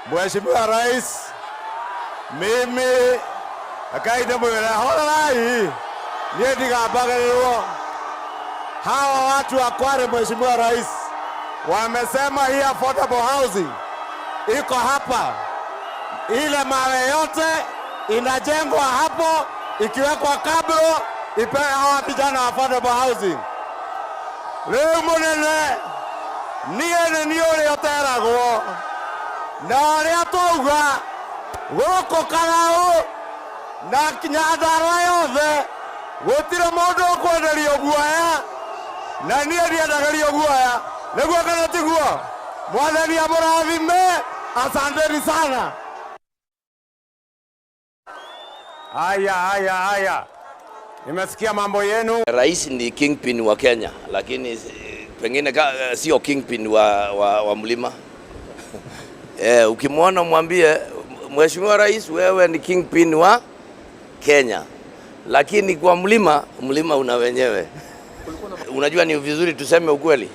Mheshimiwa Rais, mimi akaida mwele horai niye digabagaliwo. Hawa watu wa Kware, Mheshimiwa Rais, wamesema hii affordable housing iko hapa. Ile mawe yote inajengwa hapo, ikiwekwa kablo ipewe hawa vijana affordable housing. Leo munene niye ni ule oteragwo na aria touga goko Karau na Nyandarua yothe gutire mundu ukwenderio guoya na niye ndiendagario guoya. Niguo kana tiguo? Mwathani amurathime. Asanteni sana. Haya. Nimesikia mambo yenu. Rais ni kingpin wa Kenya, lakini pengine sio kingpin wa mlima. Ukimwona mwambie Mheshimiwa Rais, wewe ni kingpin wa Kenya, lakini kwa mlima una wenyewe. Unajua ni vizuri tuseme ukweli.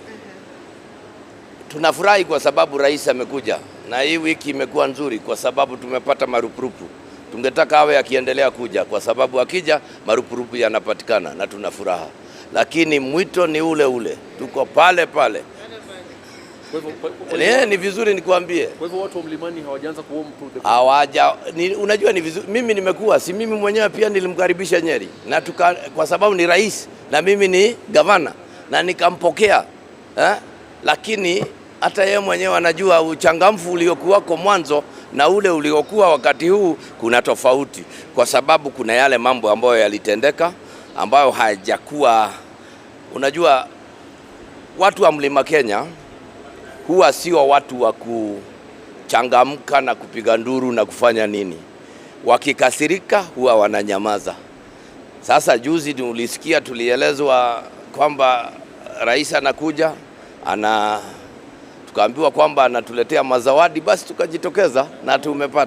Tunafurahi kwa sababu rais amekuja, na hii wiki imekuwa nzuri kwa sababu tumepata marupurupu. Tungetaka awe akiendelea kuja kwa sababu akija marupurupu yanapatikana na tuna furaha. Lakini mwito ni ule. Tuko pale. Ni vizuri nikuambie. Kwa hivyo watu wa mlimani hawajaanza unajua ni vizuri. Mimi nimekuwa, si mimi mwenyewe pia nilimkaribisha Nyeri. Na kwa sababu ni rais na mimi ni gavana na nikampokea. Lakini hata yeye mwenyewe anajua uchangamfu uliokuwako mwanzo na ule uliokuwa wakati huu kuna tofauti, kwa sababu kuna yale mambo ambayo yalitendeka ambayo hayajakuwa. Unajua watu wa Mlima Kenya huwa sio watu wa kuchangamka na kupiga nduru na kufanya nini. Wakikasirika huwa wananyamaza. Sasa juzi ulisikia tulielezwa kwamba rais anakuja, tukaambiwa kwamba anatuletea mazawadi, basi tukajitokeza na tumepata.